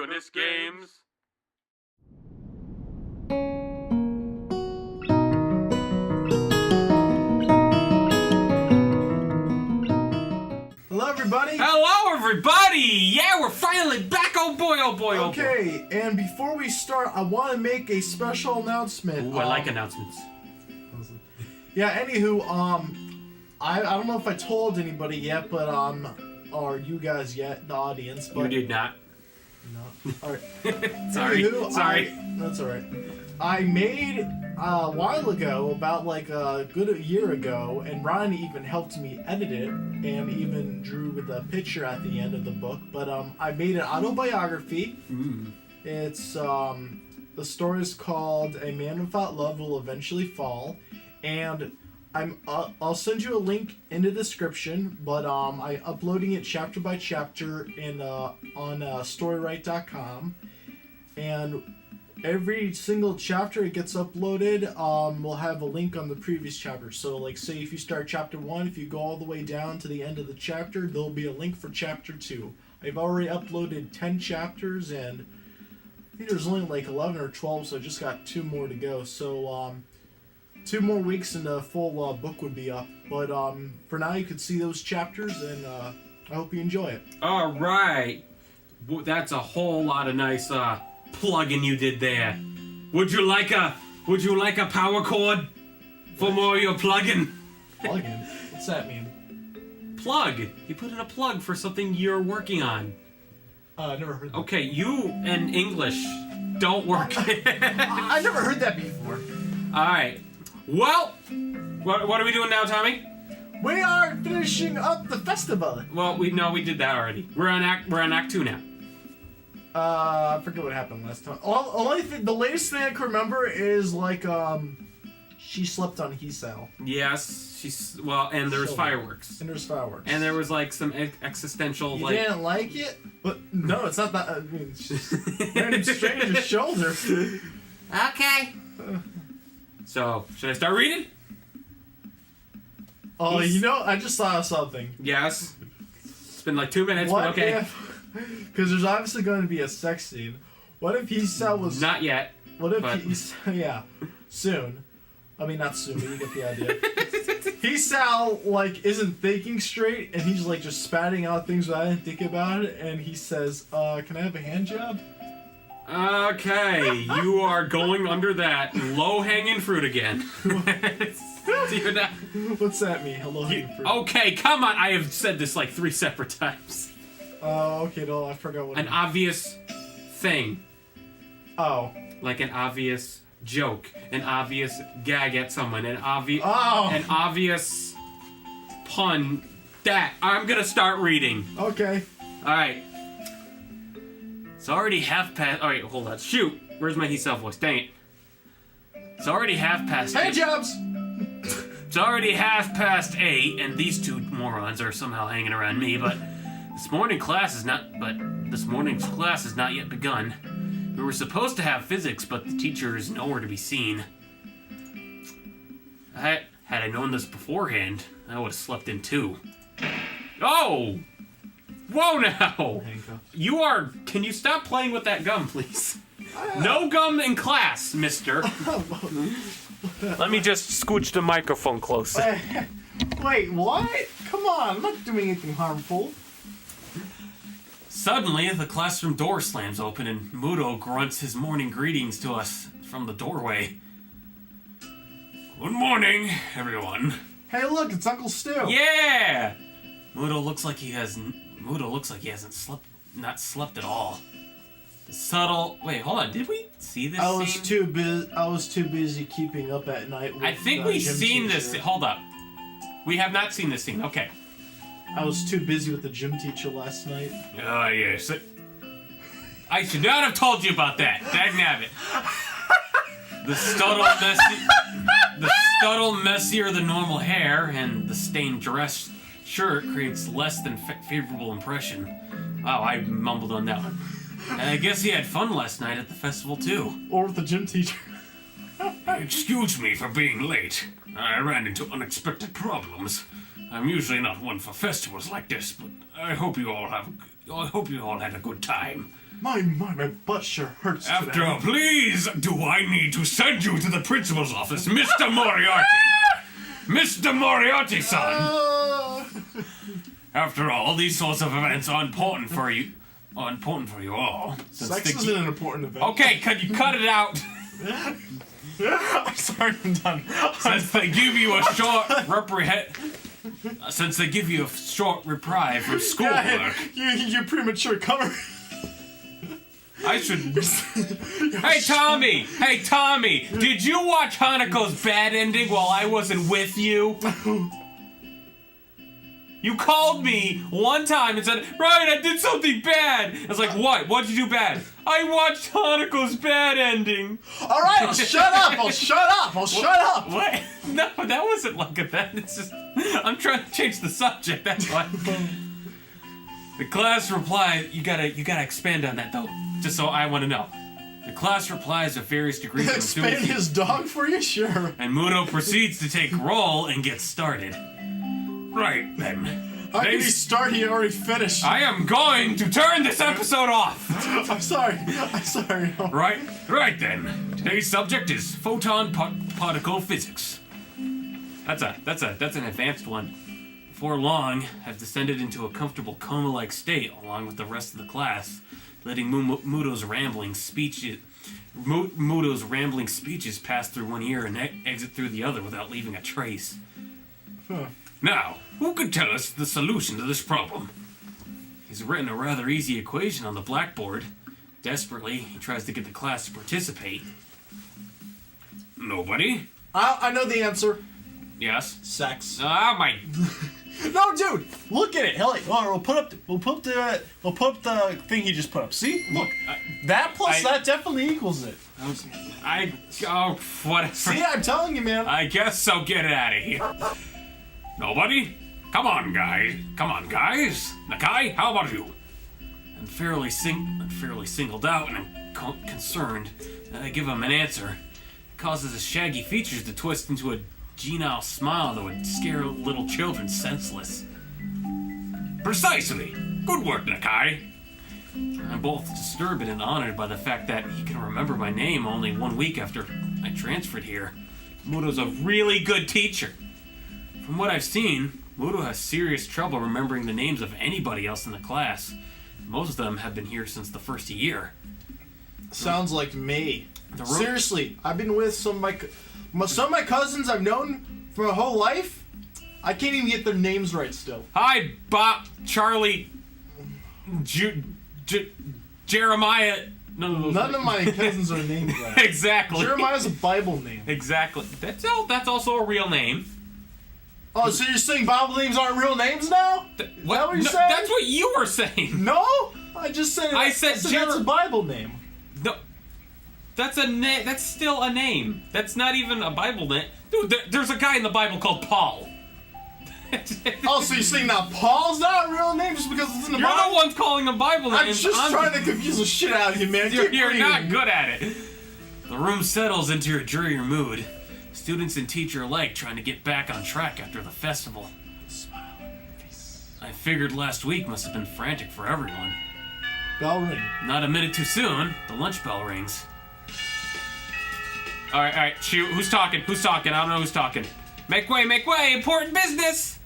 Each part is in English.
Goodness Games. Hello, everybody. Hello, everybody. Yeah, we're finally back. Oh boy, oh boy, oh boy. Okay, and before we start, I want to make a special announcement. Ooh, I like announcements. Yeah, anywho, I don't know if I told anybody yet, but, or you guys yet, the audience, but... You did not. No. Alright. Sorry. Anywho, Sorry. That's alright. I made, a while ago, about like a good year ago, and Ron even helped me edit it, and even drew the picture at the end of the book, but, I made an autobiography. It's, the story is called A Man Without Love Will Eventually Fall, and I'll send you a link in the description, but I'm uploading it chapter by chapter in on storywrite.com, and every single chapter it gets uploaded, will have a link on the previous chapter. So, like, say if you start chapter 1, if you go all the way down to the end of the chapter, there'll be a link for chapter 2. I've already uploaded 10 chapters, and I think there's only like 11 or 12, so I just got 2 more to go. So, 2 more weeks and the full book would be up. But for now, you can see those chapters, and I hope you enjoy it. All right. That's a whole lot of nice plugging you did there. Would you like a power cord for more of your plugging? Plug-in? What's that mean? Plug. You put in a plug for something you're working on. I never heard that. Okay, you and English don't work. I never heard that before. All right. Well, what are we doing now, Tommy? We are finishing up the festival. Well, we did that already. We're on Act 2 now. I forget what happened last time. The latest thing I can remember is like she slept on Hisao. Yes, and there was fireworks. And there's fireworks. And there was like some existential You didn't like it? But no, it's not that. I mean, she's random stranger's shoulder. Okay. So, should I start reading? Oh, I just thought of something. Yes. It's been like 2 minutes, but okay. Because there's obviously going to be a sex scene. What if Hisao was... Not yet. What if Hisao... Yeah. Soon. I mean, not soon, but you get the idea. Hisao, like, isn't thinking straight, and he's, like, just spatting out things without even thinking about it, and he says, can I have a hand job? Okay, you are going under that low-hanging fruit again. What's that mean? Low-hanging fruit? Okay, come on. I have said this like 3 separate times. Oh, okay, no, I forgot what An obvious thing. Oh. Like an obvious joke. An obvious gag at someone. An obvious pun. That. I'm gonna start reading. Okay. Alright. It's already 8:30. Alright, hold on. Shoot! Where's my Hisao voice? Dang it. It's already 8:30. Hand jobs! It's already 8:30, and these 2 morons are somehow hanging around me, but this morning's class has not yet begun. We were supposed to have physics, but the teacher is nowhere to be seen. Had I known this beforehand, I would have slept in too. Oh! Whoa now! Can you stop playing with that gum, please? No gum in class, mister. Let me just scooch the microphone closer. Wait, what? Come on, I'm not doing anything harmful. Suddenly, the classroom door slams open and Muto grunts his morning greetings to us from the doorway. Good morning, everyone. Hey, look, it's Uncle Stu. Yeah! Muto looks like he hasn't slept at all. The subtle... Wait, hold on. Did we see this scene? I was too busy keeping up at night with I think we've seen this... Hold up. We have not seen this scene. Okay. I was too busy with the gym teacher last night. Oh, yes. I should not have told you about that. Dagnabbit. The scuttle messier than normal hair and the stained dress shirt creates less than favorable impression. Wow, I mumbled on that one. And I guess he had fun last night at the festival too. Or with the gym teacher. Excuse me for being late. I ran into unexpected problems. I'm usually not one for festivals like this, but I hope you all hope you all had a good time. My butt sure hurts After today. all, please, do I need to send you to the principal's office, Mr. Moriarty? Mr. Moriarty-san! After all, these sorts of events are important for you. All. Sex isn't an important event. Okay, could you cut it out? I'm sorry, I'm done. Since they give you a short reprieve from schoolwork. You're premature cover. I should. Hey Tommy! Did you watch Hanako's bad ending while I wasn't with you? You called me one time and said, Ryan, I did something bad. I was like, what? What'd you do bad? I watched Hanako's bad ending. All right, I'll shut up. I'll shut up. What? No, that wasn't like that. It's just I'm trying to change the subject. That's why. The class replied. You gotta expand on that though. Just so I want to know. The class replies of various degrees of Expand enthusiasm. his dog for you, sure. And Muto proceeds to take roll and get started. Right then. How did he start? He already finished. I am going to turn this episode off. I'm sorry. Right then. Today's subject is photon particle physics. That's an advanced one. Before long, I've descended into a comfortable coma-like state along with the rest of the class, letting Muto's rambling speeches pass through one ear and exit through the other without leaving a trace. Huh. Now, who could tell us the solution to this problem? He's written a rather easy equation on the blackboard. Desperately, he tries to get the class to participate. Nobody? I know the answer. Yes? Sex. Ah, my... No, dude, look at it. Hell, we'll put up the thing he just put up. See, look, that definitely equals it. Whatever. See, I'm telling you, man. I guess so. Get it out of here. Nobody? Come on, guys. Nakai, how about you? I'm fairly singled out and I'm concerned. Then I give him an answer. It causes his shaggy features to twist into a genial smile that would scare little children senseless. Precisely. Good work, Nakai. I'm both disturbed and honored by the fact that he can remember my name only 1 week after I transferred here. Muto's a really good teacher. From what I've seen, Muto has serious trouble remembering the names of anybody else in the class. Most of them have been here since the first year. Sounds like me. Seriously, I've been with some of my cousins I've known for my whole life. I can't even get their names right still. Hi, Bob, Charlie, Jeremiah. None of my cousins are named right. Exactly. Jeremiah's a Bible name. Exactly. That's also a real name. Oh, so you're saying Bible names aren't real names now? What? Is that what you're saying? That's what you were saying. No, I just said. I said that's a Bible name. No, that's a name. That's still a name. That's not even a Bible name, dude. There's a guy in the Bible called Paul. Oh, so you're saying that Paul's not a real name just because it's in the Bible? You're the one calling him Bible names. I'm just trying to confuse the shit out of you, man. You're not good at it. The room settles into a drearier mood. Students and teacher alike trying to get back on track after the festival. Smile on your face. I figured last week must have been frantic for everyone. Bell ring. Not a minute too soon, the lunch bell rings. Alright, shoot. Who's talking? I don't know who's talking. Make way, important business!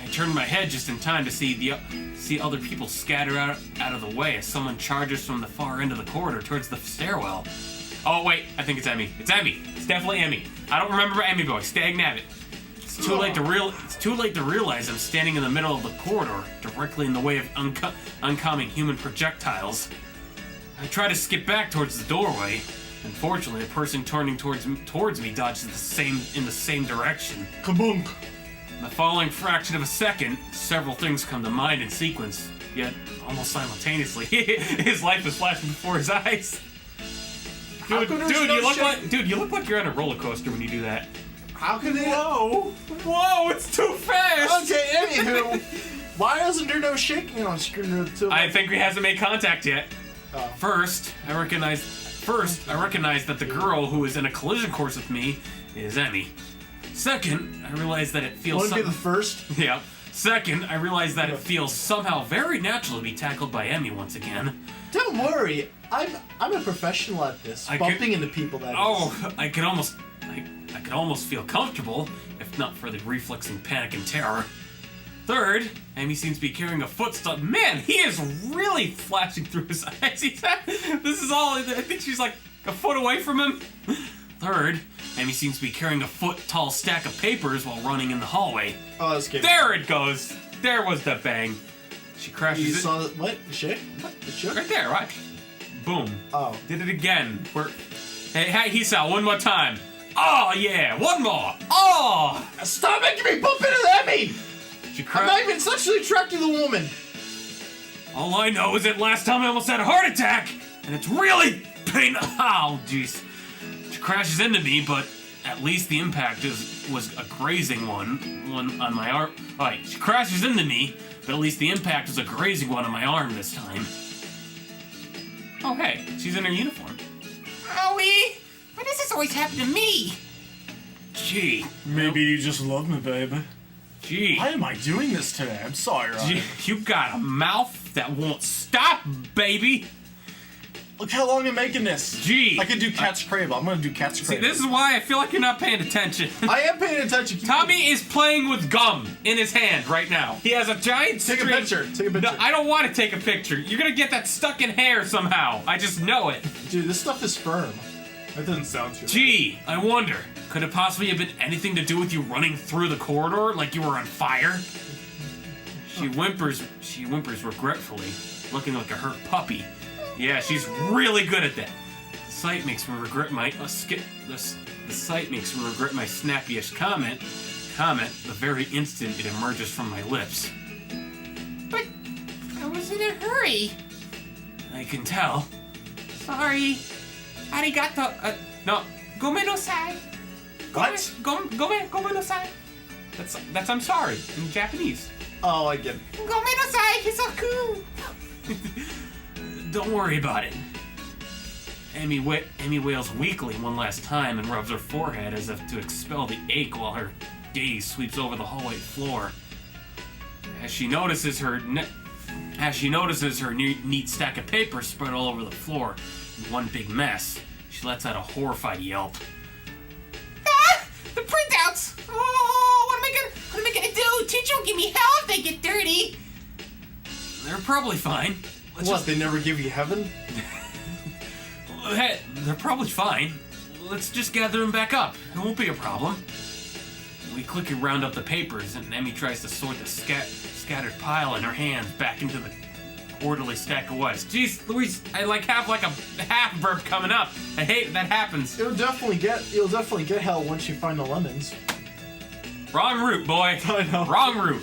I turned my head just in time to see other people scatter out of the way as someone charges from the far end of the corridor towards the stairwell. Oh wait, I think it's Emmy. It's definitely Emmy. I don't remember Emmy Boy. Stag Nabbit. It's too late to realize I'm standing in the middle of the corridor, directly in the way of oncoming human projectiles. I try to skip back towards the doorway. Unfortunately, the person turning towards me dodges in the same direction. Kabunk. In the following fraction of a second, several things come to mind in sequence, yet almost simultaneously. His life is flashing before his eyes. Dude, you look like you're on a roller coaster when you do that. How can it? Whoa, it's too fast! Okay, anywho, why isn't there no shaking on screen? I think he hasn't made contact yet. Oh. First, I recognize that the girl who is in a collision course with me is Emmy. Second, I realize that it feels... Want to be the first? Yeah. Second, I realize that it feels somehow very natural to be tackled by Emmy once again. Don't worry, I'm a professional at this. Bumping into people that is. I could almost feel comfortable, if not for the reflexing panic and terror. Third, Emmy seems to be carrying a footstep. Man, he is really flashing through his eyes. This is all, I think she's like a foot away from him. Third, Emmy seems to be carrying a foot-tall stack of papers while running in the hallway. Oh, that's good. There it goes. There was the bang. She crashes. You saw the, what? The shit? What? The shit? Right there, right? Boom. Oh. Did it again. Hey, Hisa, one more time. Oh, yeah, one more. Oh! Stop making me bump into Emmy! I'm not even sexually attracted to the woman. All I know is that last time I almost had a heart attack, and it's really painful. Oh, jeez. She crashes into me, but at least the impact was a grazing one on my arm. Alright, she crashes into me, but at least the impact was a grazing one on my arm this time. Oh, hey, she's in her uniform. Owie! Why does this always happen to me? Gee. Maybe you just love me, baby. Gee. Why am I doing this today? I'm sorry, Ryan. Gee, you got a mouth that won't stop, baby. Look how long I'm making this. Gee. I can do Cat's Cradle. I'm gonna do Cat's See, Cradle. this is why I feel like you're not paying attention. I am paying attention. Tommy is playing with gum in his hand right now. He has a giant Take a string. picture. Take a picture. No, I don't want to take a picture. You're gonna get that stuck in hair somehow. I just know it. Dude, this stuff is firm. That doesn't sound too Gee, I wonder, could it possibly have been anything to do with you running through the corridor like you were on fire? She whimpers regretfully, looking like a hurt puppy. Yeah, she's really good at that. The sight makes me regret my snappyish comment the very instant it emerges from my lips. But I was in a hurry. I can tell. Sorry. Arigato. No, Gomedasai. What? Gomedasai. that's I'm sorry in Japanese. Oh, I get it. Gomedasai, Hisaku. Don't worry about it. Emmy wails weakly one last time and rubs her forehead as if to expel the ache while her gaze sweeps over the hallway floor. As she notices her neat stack of papers spread all over the floor in one big mess, she lets out a horrified yelp. Ah! The printouts! Oh, what am I gonna do? Teacher will give me hell if they get dirty. They're probably fine. They never give you heaven? Hey, they're probably fine. Let's just gather them back up. It won't be a problem. We quickly round up the papers, and Emmy tries to sort the scattered pile in her hands back into the orderly stack of what's. Jeez, Louise, I have like a half burp coming up. I hate that happens. You'll definitely get hell once you find the lemons. Wrong route, boy. I know. Wrong route.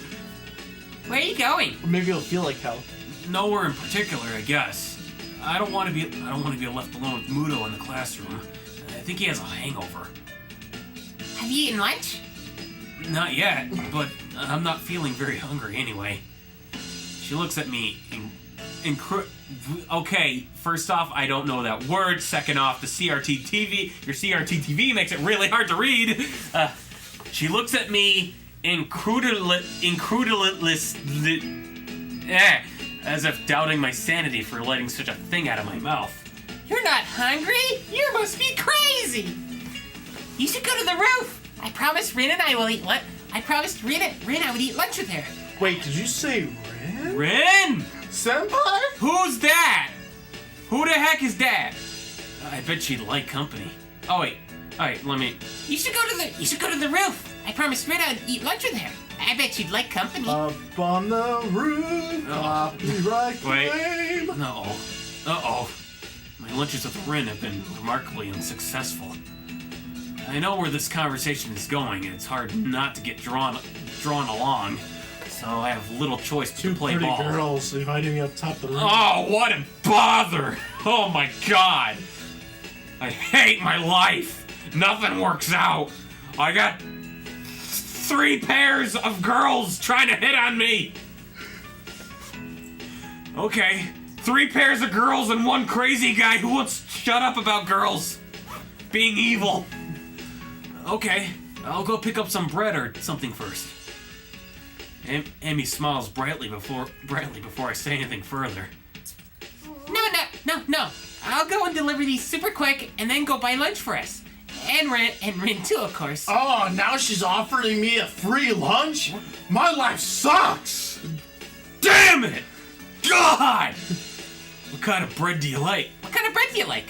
Where are you going? Or maybe it'll feel like hell. Nowhere in particular, I guess. I don't want to be left alone with Muto in the classroom. I think he has a hangover. Have you eaten lunch? Not yet, but I'm not feeling very hungry anyway. She looks at me. Okay, first off, I don't know that word. Second off, your CRT TV makes it really hard to read. She looks at me as if doubting my sanity for letting such a thing out of my mouth. You're not hungry? You must be crazy. You should go to the roof. I promised Rin and I will eat lunch. I promised Rin I would eat lunch with her. Wait, did you say Rin? Rin! Senpai? Who's that? Who the heck is that? I bet she'd like company. Oh wait, alright, let me... You should go to the roof. I promised Rin I would eat lunch with her. I bet she'd like company. Up on the roof, copyright Wait. claim. No. Uh-oh. My lunches with Rin have been remarkably unsuccessful. I know where this conversation is going, and it's hard not to get drawn along. So I have little choice to play Two ball. pretty girls inviting me up top of the roof. Oh, what a bother! Oh my god! I hate my life! Nothing works out! I got 3 pairs of girls trying to hit on me! Okay, 3 pairs of girls and 1 crazy guy who won't shut up about girls being evil. Okay, I'll go pick up some bread or something first. Amy smiles brightly before I say anything further. No. I'll go and deliver these super quick and then go buy lunch for us. And Rin too, of course. Oh, now she's offering me a free lunch? My life sucks! Damn it! God! What kind of bread do you like? What kind of bread do you like?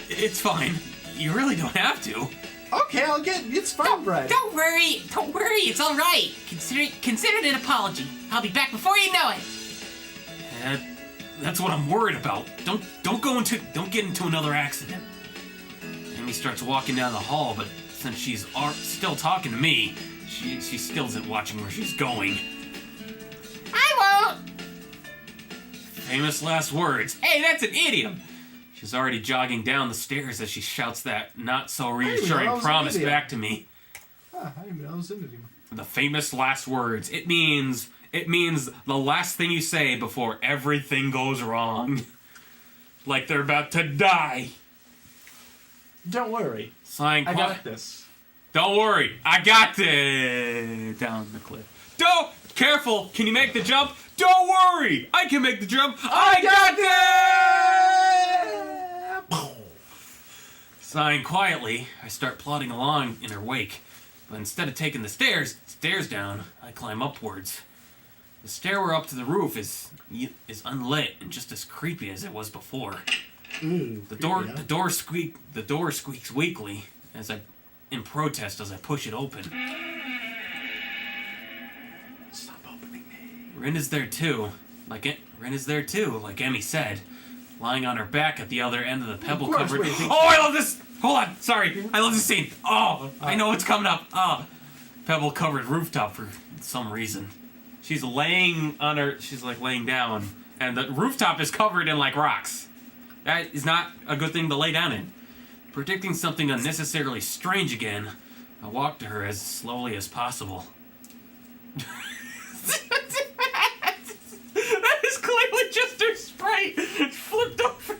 It's fine. You really don't have to. Okay, it's fine bread. Don't worry, it's alright. Consider it an apology. I'll be back before you know it. That's what I'm worried about. Don't get into another accident. Amy starts walking down the hall, but since she's still talking to me, she still isn't watching where she's going. I won't. Famous last words. Hey, that's an idiom. She's already jogging down the stairs as she shouts that not so reassuring promise back to me. I didn't even know I was in it. The famous last words. It means the last thing you say before everything goes wrong. Like they're about to die. Don't worry. I got this. Don't worry. I got this. Down the cliff. Careful. Can you make the jump? Don't worry. I can make the jump. I got this. Sighing quietly, I start plodding along in her wake. But instead of taking the stairs down, I climb upwards. The stairway up to the roof is unlit and just as creepy as it was before. Ooh, The door squeaks weakly in protest as I push it open. Stop opening me. Rin is there too, like Emmy said, lying on her back at the other end of the pebble covered. Oh, I love this. Hold on, sorry, I love this scene. Oh, I know what's coming up. Oh, pebble covered rooftop for some reason. She's laying down, and the rooftop is covered in like rocks. That is not a good thing to lay down in. Predicting something unnecessarily strange again, I walk to her as slowly as possible. That is clearly just her sprite. It's flipped over.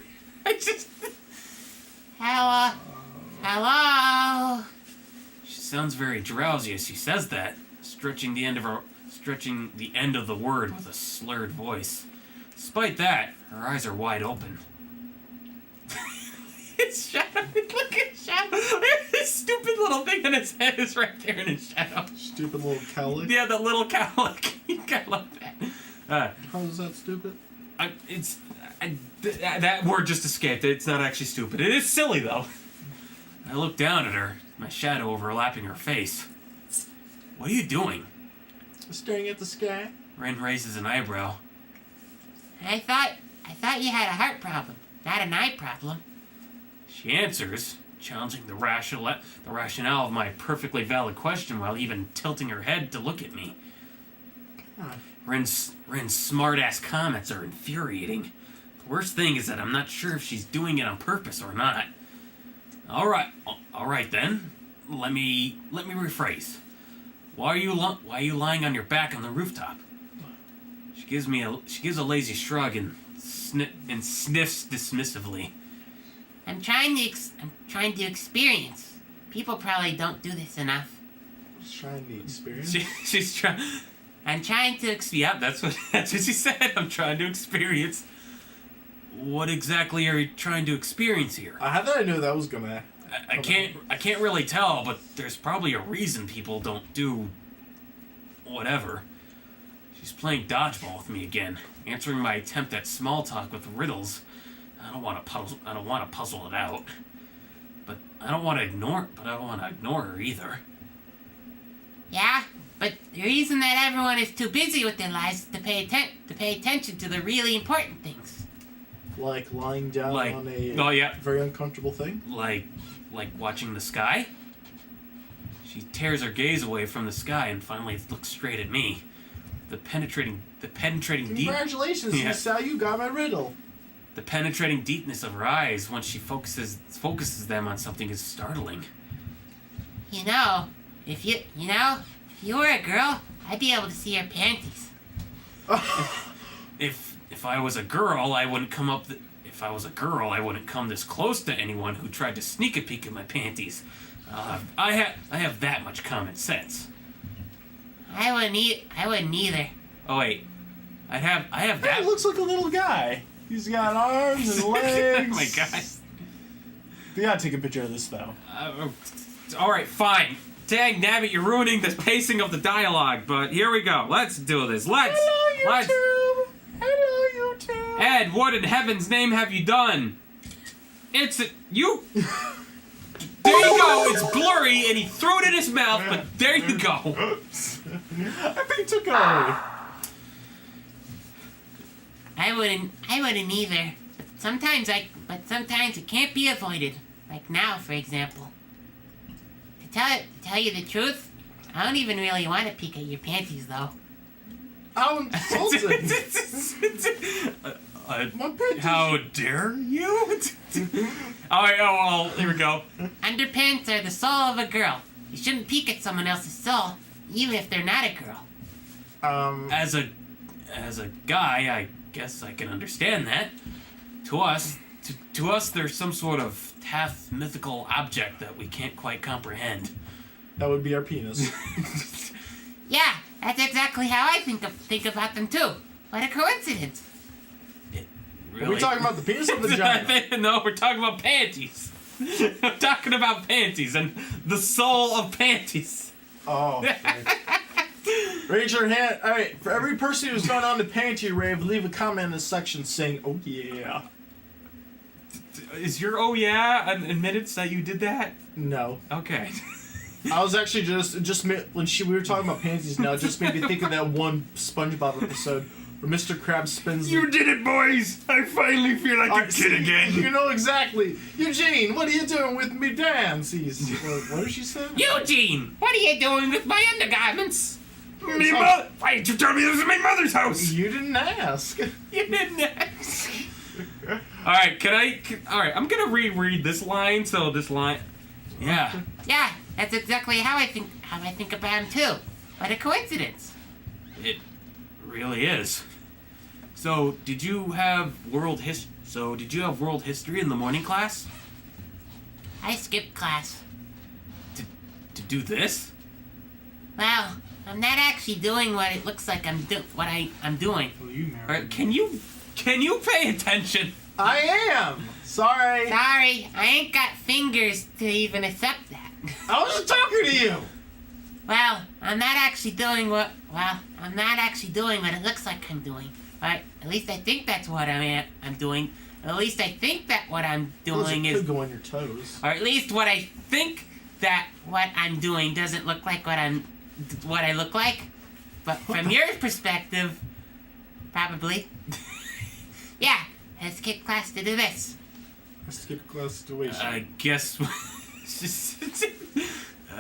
Hello? She sounds very drowsy as she says that, stretching the end of the word with a slurred voice. Despite that, her eyes are wide open. It's Shadow. Look at Shadow. This stupid little thing on his head is right there in his shadow. Stupid little cowlick. Yeah, the little cowlick. You gotta love that. How is that stupid? That word just escaped. It's not actually stupid. It is silly though. I look down at her, my shadow overlapping her face. What are you doing? Staring at the sky. Ren raises an eyebrow. I thought you had a heart problem, not an eye problem. She answers, challenging the rationale of my perfectly valid question while even tilting her head to look at me. Ren's smart-ass comments are infuriating. The worst thing is that I'm not sure if she's doing it on purpose or not. All right then. Let me rephrase. Why are you lying on your back on the rooftop? She gives a lazy shrug and sniffs dismissively. I'm trying to experience. People probably don't do this enough. Trying to experience. She's trying. I'm trying to experience. Yeah, that's what she said. I'm trying to experience. What exactly are you trying to experience here? How did I know that was gonna? I can't really tell, but there's probably a reason people don't do whatever. She's playing dodgeball with me again, answering my attempt at small talk with riddles. I don't want to puzzle it out. But I don't want to ignore her either. Yeah, but the reason that everyone is too busy with their lives is to pay attention to the really important things. Like lying down on a very uncomfortable thing? Like watching the sky? She tears her gaze away from the sky and finally looks straight at me. The penetrating Congratulations, Miss Sal, you got my riddle. The penetrating deepness of her eyes once she focuses them on something is startling. If you were a girl, I'd be able to see her panties. If I was a girl, I wouldn't come up. If I was a girl, I wouldn't come this close to anyone who tried to sneak a peek at my panties. I have that much common sense. I wouldn't either. Oh wait, I have Hey, that. he looks like a little guy. He's got arms and legs. Oh my god. We gotta take a picture of this though. All right, fine. Dang, nabbit, you're ruining the pacing of the dialogue. But here we go. Let's do this. Hello, YouTube. Hello, YouTube. Ed, what in heaven's name have you done? You. There you go. It's blurry, and he threw it in his mouth. But there you go. I think he took it already. I wouldn't either. Sometimes it can't be avoided. Like now, for example. To tell you the truth, I don't even really want to peek at your panties, though. How insulting. My panties. How dare you? All right, well, here we go. Underpants are the soul of a girl. You shouldn't peek at someone else's soul, even if they're not a girl. As a guy, I guess I can understand that. To us, there's some sort of half mythical object that we can't quite comprehend. That would be our penis. Yeah, that's exactly how I think about them too. What a coincidence. Really? Are we talking about the penis or the vagina? No, we're talking about panties. I'm talking about panties and the soul of panties. Oh. Okay. Raise your hand. All right, for every person who's gone on the panty rave, leave a comment in the section saying, "Oh yeah." Is your oh yeah an admittance that you did that? No. Okay. I was actually just when we were talking about panties now, it just made me think of that one SpongeBob episode where Mr. Krabs spins. You did it, boys! I finally feel like a kid again. You know exactly. Eugene, what are you doing with me dance? What did she say? Eugene, what are you doing with my undergarments? Why did you tell me this is my mother's house? You didn't ask. You didn't ask. All right, all right, I'm gonna reread this line. So this line, yeah. Yeah, that's exactly how I think about him too. What a coincidence. It really is. So did you have world history in the morning class? I skipped class. To do this? Well, I'm not actually doing what it looks like I'm doing. Well, you All right, can you pay attention? I am. Sorry. Sorry, I ain't got fingers to even accept that. I was just talking to you. Well, I'm not actually doing what it looks like I'm doing. But at least I think that's what I'm doing. At least I think that what I'm doing It is, could go on your toes. or at least what I think that what I'm doing doesn't look like what I look like. But from your perspective, probably. Yeah, let's skip class to do this. I skipped class situation.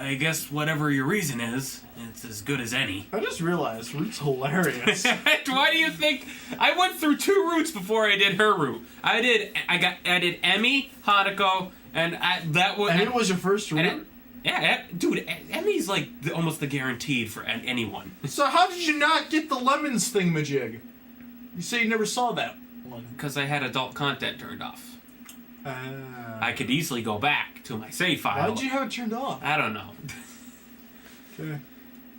I guess whatever your reason is, it's as good as any. I just realized Root's hilarious. Why do you think I went through 2 routes before I did her route? I did Emmy, Hanako, and that was. And it was your first root? Yeah, dude, Emmy's like almost the guaranteed for anyone. So how did you not get the lemons thingamajig? You say you never saw that one. Because I had adult content turned off. Ah. I could easily go back to my save file. Why did you have it turned off? I don't know. Okay.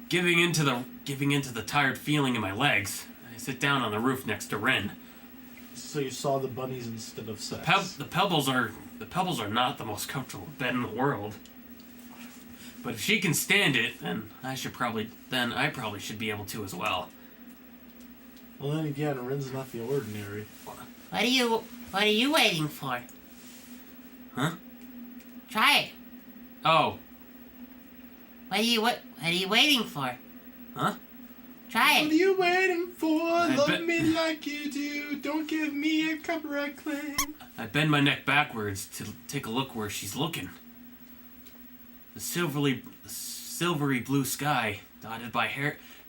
Giving into the tired feeling in my legs, I sit down on the roof next to Ren. So you saw the bunnies instead of sex. The pebbles are not the most comfortable bed in the world. But if she can stand it, then I probably should be able to as well. Well, then again, Ren's not the ordinary. What are you waiting for? Huh? Try it. Oh. What are you waiting for? Huh? Try What are it. you waiting for? Love bet- me like you do. Don't give me a copyright claim. I bend my neck backwards to take a look where she's looking. The silvery blue sky, dotted by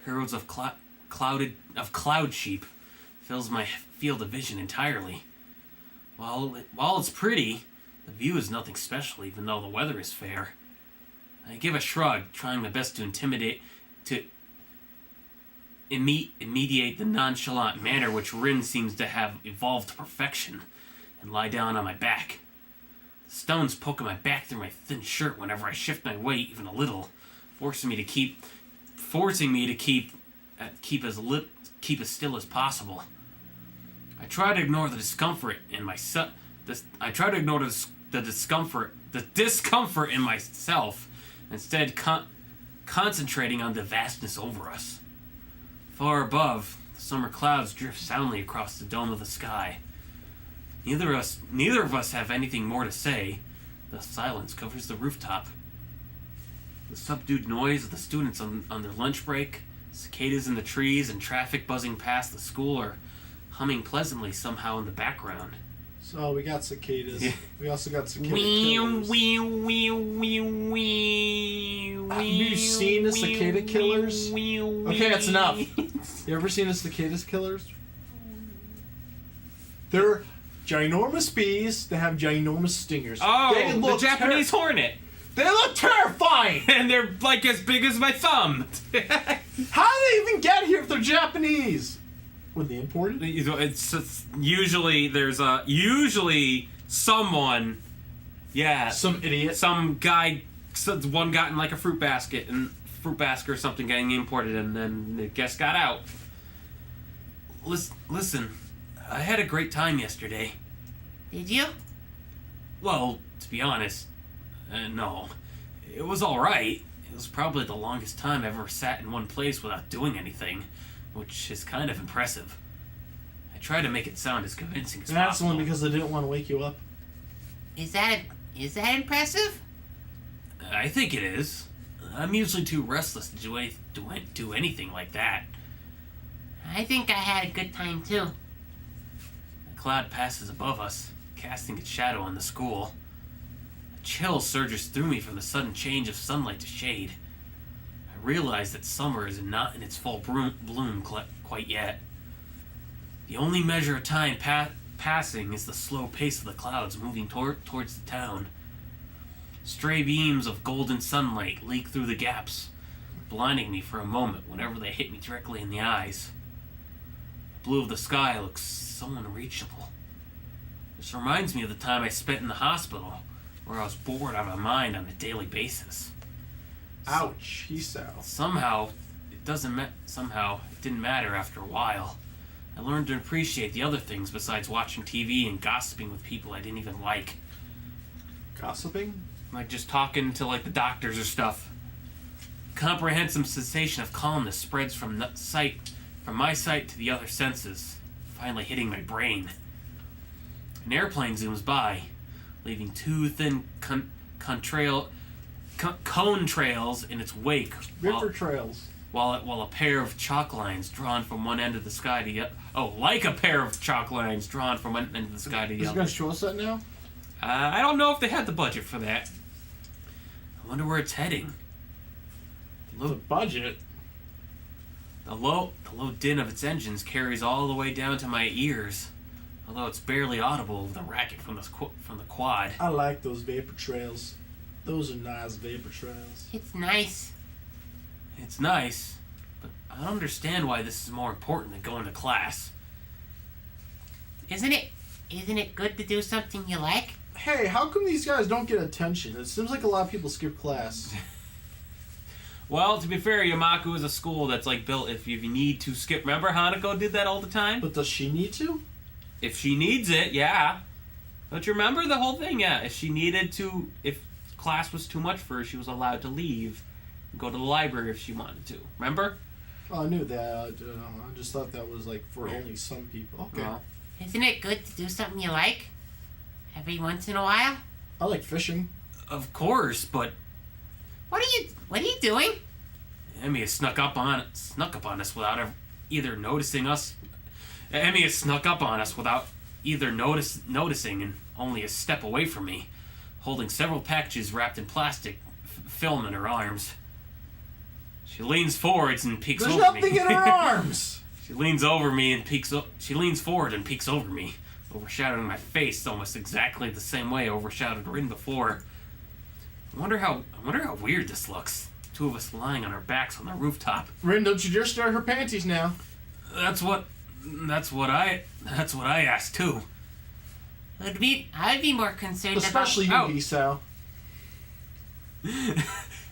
heralds of cloud sheep, fills my field of vision entirely. While it's pretty, the view is nothing special, even though the weather is fair. I give a shrug, trying my best to immediate the nonchalant manner which Rin seems to have evolved to perfection, and lie down on my back. The stones poke at my back through my thin shirt whenever I shift my weight even a little, forcing me to keep forcing me to keep as still as possible. I try to ignore the discomfort in myself. I try to ignore the discomfort in myself, instead concentrating on the vastness over us. Far above, the summer clouds drift soundly across the dome of the sky. Neither of us have anything more to say. The silence covers the rooftop. The subdued noise of the students on their lunch break, cicadas in the trees, and traffic buzzing past the school are humming pleasantly somehow in the background. So we got cicadas. Yeah. We also got cicada Wee, killers. wee, wee, wee, wee, Have you seen the cicada killers? Okay, that's enough. You ever seen the cicadas killers? They're ginormous bees that have ginormous stingers. Oh, They the look Japanese hornet! They look terrifying! And they're like as big as my thumb! How do they even get here if they're Japanese? Were they imported? It's usually someone, Some idiot. some guy, one got in like a fruit basket or something getting imported, and then the guest got out. Listen, I had a great time yesterday. Did you? Well, to be honest, no. It was alright. It was probably the longest time I've ever sat in one place without doing anything, which is kind of impressive. I try to make it sound as convincing as That's possible. only because they didn't want to wake you up. Is that impressive? I think it is. I'm usually too restless to do anything like that. I think I had a good time too. A cloud passes above us, casting its shadow on the school. A chill surges through me from the sudden change of sunlight to shade. I realize that summer is not in its full bloom quite yet. The only measure of time passing is the slow pace of the clouds moving towards the town. Stray beams of golden sunlight leak through the gaps, blinding me for a moment whenever they hit me directly in the eyes. The blue of the sky looks so unreachable. This reminds me of the time I spent in the hospital, where I was bored out of my mind on a daily basis. Ouch, he sounds. Somehow it didn't matter after a while. I learned to appreciate the other things besides watching TV and gossiping with people I didn't even like. Gossiping? Like just talking to like the doctors or stuff. Comprehensive sensation of calmness spreads from my sight to the other senses, finally hitting my brain. An airplane zooms by, leaving two thin cone trails in its wake. River trails. While a pair of chalk lines drawn from one end of the sky to the other. Oh, like a pair of chalk lines drawn from one end of the sky to the Is it other. going to show us that now? I don't know if they had the budget for that. I wonder where it's heading. The budget? The low din of its engines carries all the way down to my ears, although it's barely audible with the racket from the quad. I like those vapor trails. Those are nice vapor trails. It's nice. It's nice, but I don't understand why this is more important than going to class. Isn't it good to do something you like? Hey, how come these guys don't get attention? It seems like a lot of people skip class. Well, to be fair, Yamaku is a school that's like built if you need to skip. Remember Hanako did that all the time? But does she need to? If she needs it, yeah. Don't you remember the whole thing? Yeah, if class was too much for her, she was allowed to leave and go to the library if she wanted to. Remember? Oh, I knew that. I just thought that was like for only some people. Okay. Well, Isn't it good to do something you like? Every once in a while? I like fishing. of course, but What are you doing? Emmy has snuck up on us without either noticing us. Emmy has snuck up on us without either noticing and only a step away from me, holding several packages wrapped in plastic film in her arms. She leans forwards and peeks There's over me. nothing in her arms. She leans over me and She leans forward and peeks over me, overshadowing my face almost exactly the same way I overshadowed Rin before. I wonder how weird this looks. Two of us lying on our backs on the rooftop. Rin, don't you dare stare at her panties now. That's what I asked too. I'd be more concerned Especially you, about. Hisao.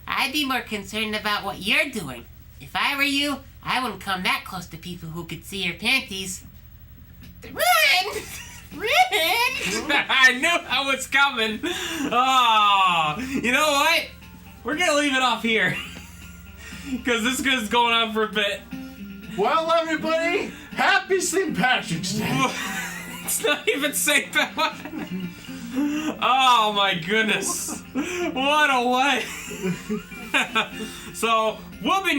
I'd be more concerned about what you're doing. if I were you, I wouldn't come that close to people who could see your panties. Run! Run! I knew that was coming. Oh, you know what? We're gonna leave it off here. Because this is going on for a bit. Well, everybody, happy St. Patrick's Day. It's not even St. Patrick's. Oh my goodness. What a way. So, we'll be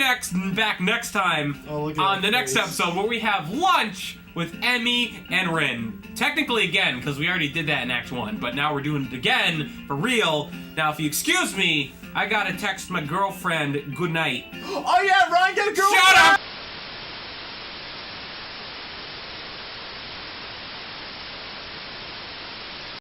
back next time on the next episode where we have lunch with Emmy and Rin. Technically again, because we already did that in Act 1, but now we're doing it again for real. Now, if you excuse me, I gotta text my girlfriend good night. Oh yeah, Ryan, get a girlfriend! Shut up!